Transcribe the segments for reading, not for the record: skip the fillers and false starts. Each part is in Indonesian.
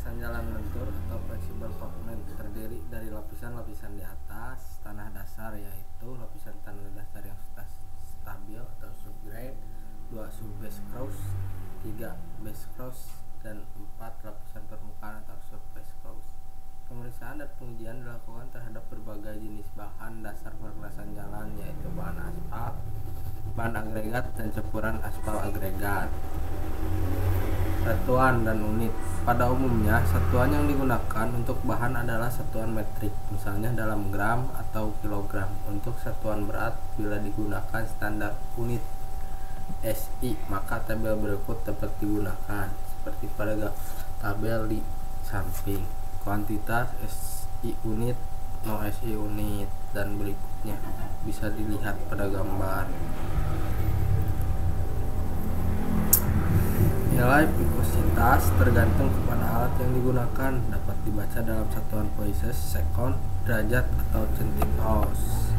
perluasan jalan lentur atau fleksibel pavement terdiri dari lapisan-lapisan di atas tanah dasar, yaitu lapisan tanah dasar yang stabil atau subgrade, 2 subbase crust, 3 base crust, dan 4 lapisan permukaan atau surface crust. Pemeriksaan dan pengujian dilakukan terhadap berbagai jenis bahan dasar perluasan jalan, yaitu bahan aspal, bahan agregat, dan campuran aspal agregat. Satuan dan unit. Pada umumnya, satuan yang digunakan untuk bahan adalah satuan metrik, misalnya dalam gram atau kilogram. Untuk satuan berat, bila digunakan standar unit SI, maka tabel berikut dapat digunakan, seperti pada tabel di samping. Kuantitas SI unit, no SI unit, dan berikutnya bisa dilihat pada gambar. Nilai vikositas tergantung kepada alat yang digunakan, dapat dibaca dalam satuan poises, sekon, derajat, atau centiliters.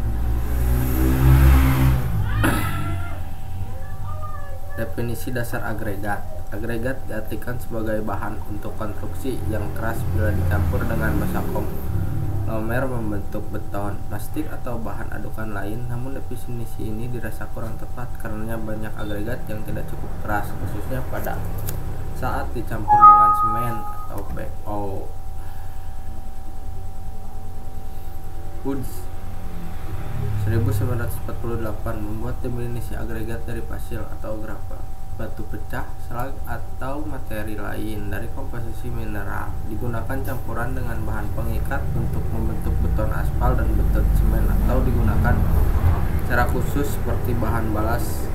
Definisi dasar agregat. Agregat diartikan sebagai bahan untuk konstruksi yang keras bila dicampur dengan basa polymer membentuk beton, plastik, atau bahan adukan lain. Namun definisi ini dirasa kurang tepat karena banyak agregat yang tidak cukup keras, khususnya pada saat dicampur dengan semen atau PO. Woods 1948 membuat definisi agregat dari pasir atau gravel, batu pecah, slag, atau materi lain dari komposisi mineral. Digunakan campuran dengan bahan pengikat untuk membentuk beton aspal dan beton semen, atau digunakan secara khusus seperti bahan balas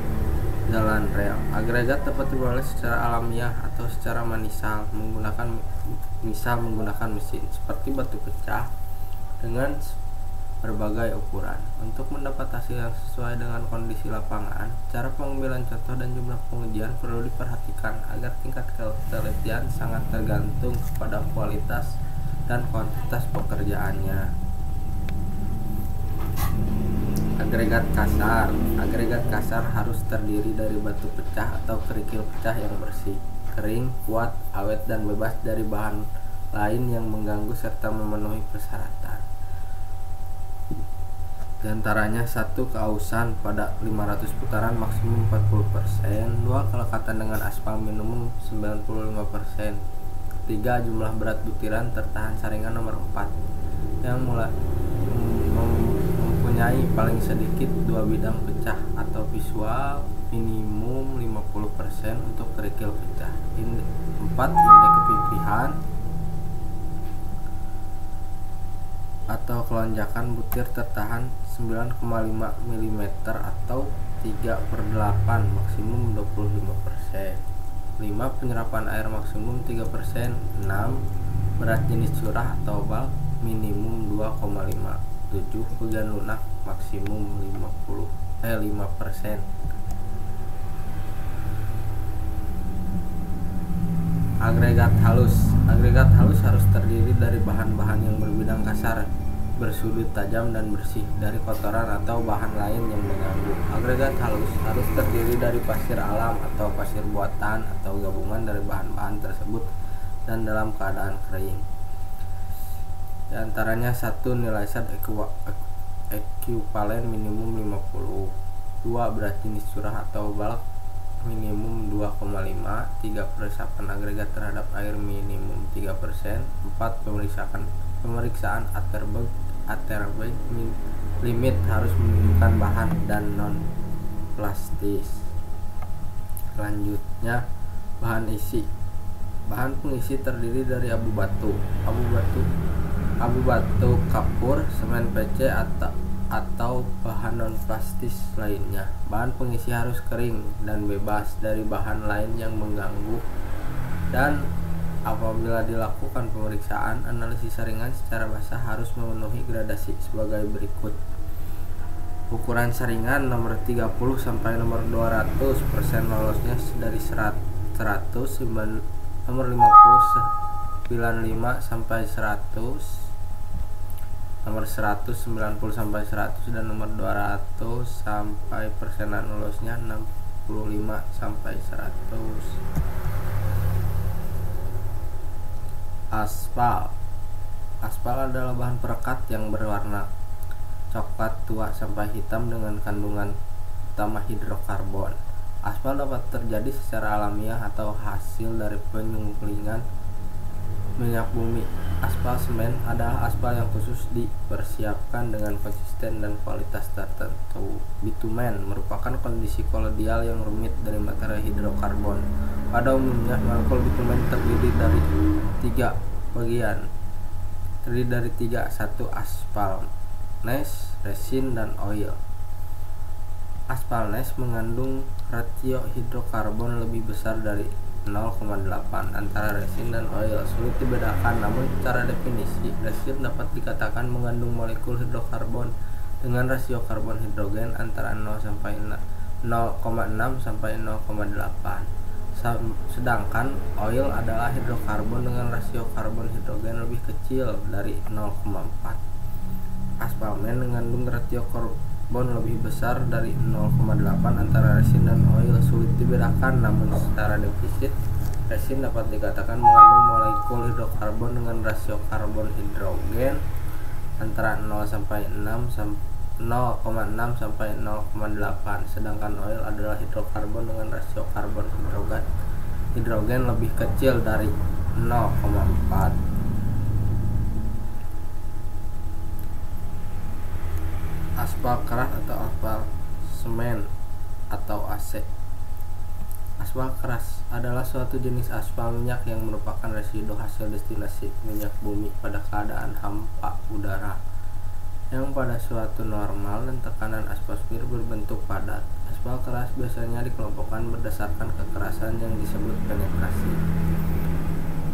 jalan rel. Agregat dapat dibalas secara alamiah atau secara manisal menggunakan mesin, seperti batu pecah dengan berbagai ukuran. Untuk mendapat hasil yang sesuai dengan kondisi lapangan, cara pengambilan contoh dan jumlah pengujian perlu diperhatikan agar tingkat ketelitian sangat tergantung kepada kualitas dan kuantitas pekerjaannya. Agregat kasar. Agregat kasar harus terdiri dari batu pecah atau kerikil pecah yang bersih, kering, kuat, awet, dan bebas dari bahan lain yang mengganggu serta memenuhi persyaratan. Di antaranya 1. Keausan pada 500 putaran maksimum 40%, 2. Kelekatan dengan aspal minimum 95%, 3. Jumlah berat butiran tertahan saringan nomor 4 yang mempunyai paling sedikit 2 bidang pecah atau visual minimum 50% untuk kerikil pecah. 4. Indeks kepipihan atau kelonjakan butir tertahan 9,5 mm atau 3/8 maksimum 25%. 5. Penyerapan air maksimum 3%. 6. Berat jenis curah atau bulk minimum 2,5. 7. Bagian lunak maksimum 5%. Agregat halus. Agregat halus harus terdiri dari bahan-bahan yang berbidang kasar, bersudut tajam, dan bersih dari kotoran atau bahan lain yang mengganggu. Agregat halus harus terdiri dari pasir alam atau pasir buatan atau gabungan dari bahan-bahan tersebut dan dalam keadaan kering. Di antaranya 1. Nilai zat ekuivalen minimum 50. 2. Berat jenis curah atau bulk minimum 2,5. 3. Peresapan agregat terhadap air minimum 3%. 4. Pemeriksaan Atterberg limit harus menunjukkan bahan dan non plastis. Selanjutnya, bahan isi. Bahan pengisi terdiri dari abu batu kapur, semen PC, atau bahan non plastis lainnya. Bahan pengisi harus kering dan bebas dari bahan lain yang mengganggu, dan apabila dilakukan pemeriksaan, analisis saringan secara basah harus memenuhi gradasi sebagai berikut. Ukuran saringan nomor 30 sampai nomor 200, persen lolosnya dari 100, nomor 50 95 sampai 100, nomor 100 90 sampai 100, dan nomor 200 sampai persenan lolosnya 65 sampai 100. Aspal. Aspal adalah bahan perekat yang berwarna coklat tua sampai hitam dengan kandungan utama hidrokarbon. Aspal dapat terjadi secara alamiah atau hasil dari penyungklingan minyak bumi. Aspal semen adalah aspal yang khusus dipersiapkan dengan konsisten dan kualitas tertentu. Bitumen merupakan kondisi kolodial yang rumit dari materi hidrokarbon. Pada umumnya, molekul bitumen terdiri dari tiga bagian. 1. Aspalnes, resin, dan oil. Aspalnes mengandung rasio hidrokarbon lebih besar dari 0,8 antara resin dan oil. Sulit dibedakan, namun secara definisi, resin dapat dikatakan mengandung molekul hidrokarbon dengan rasio karbon hidrogen antara 0,6 sampai 0,8. Sedangkan oil adalah hidrokarbon dengan rasio karbon hidrogen lebih kecil dari 0,4. Aspalmen mengandung rasio karbon lebih besar dari 0,8 antara resin dan oil. Sulit dibedakan, namun secara defisit, resin dapat dikatakan mengandung molekul hidrokarbon dengan rasio karbon hidrogen antara 0,6 sampai 0,8, sedangkan oil adalah hidrokarbon dengan rasio karbon hidrogen lebih kecil dari 0,4. Aspal keras atau aspal semen atau AC. Aspal keras adalah suatu jenis aspal minyak yang merupakan residu hasil destilasi minyak bumi pada keadaan hampa udara, yang pada suatu normal dan tekanan atmosfer berbentuk padat. Aspal keras biasanya dikelompokkan berdasarkan kekerasan yang disebut penetrasi.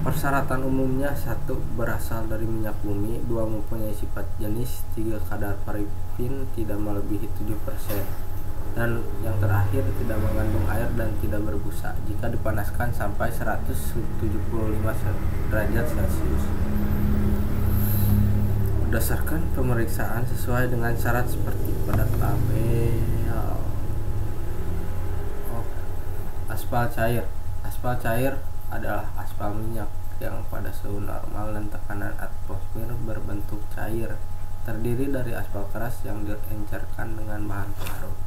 Persyaratan umumnya: 1. Berasal dari minyak bumi. 2. Mempunyai sifat jenis. 3. Kadar parafin tidak melebihi 7%. Dan yang terakhir, tidak mengandung air dan tidak berbusa jika dipanaskan sampai 175 derajat Celcius. Berdasarkan pemeriksaan sesuai dengan syarat seperti pada tabel. Aspal cair. Aspal cair adalah aspal minyak yang pada suhu normal dan tekanan atmosfer berbentuk cair, terdiri dari aspal keras yang diencerkan dengan bahan pelarut.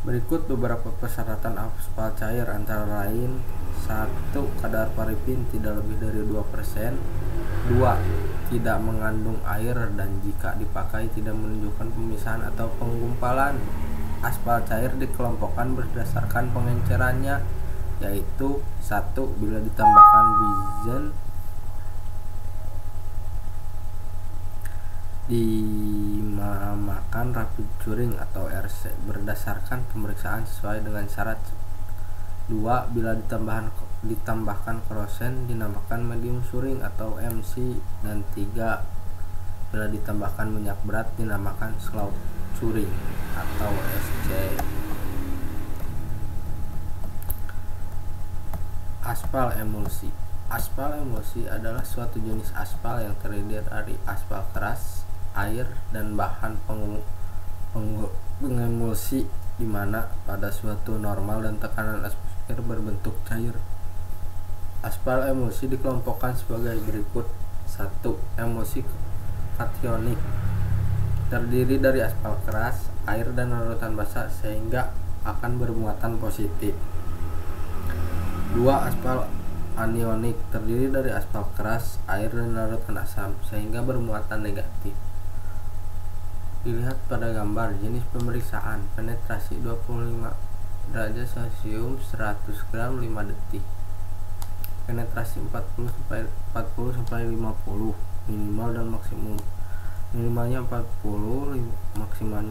Berikut beberapa persyaratan aspal cair, antara lain: 1. Kadar parafin tidak lebih dari 2%. 2. Tidak mengandung air, dan jika dipakai tidak menunjukkan pemisahan atau penggumpalan. Aspal cair dikelompokkan berdasarkan pengencerannya, yaitu: 1. Bila ditambahkan benzin, dinamakan rapid curing atau RC berdasarkan pemeriksaan sesuai dengan syarat. 2. Bila ditambahkan kerosen, dinamakan medium curing atau MC. Dan 3. Bila ditambahkan minyak berat, dinamakan slow curing atau SC. Aspal emulsi. Aspal emulsi adalah suatu jenis aspal yang terdiri dari aspal keras, air, dan bahan pengemulsi, di mana pada suatu normal dan tekanan atmosfer berbentuk cair. Aspal emulsi dikelompokkan sebagai berikut. 1. Emulsi kationik, terdiri dari aspal keras, air, dan larutan basa sehingga akan bermuatan positif. 2. Aspal anionik, terdiri dari aspal keras, air, dan larutan asam sehingga bermuatan negatif. Dilihat pada gambar. Jenis pemeriksaan: penetrasi 25 derajat Celcius 100 gram 5 detik. Penetrasi 40 sampai 50, minimal dan maksimum. Minimalnya 40, maksimalnya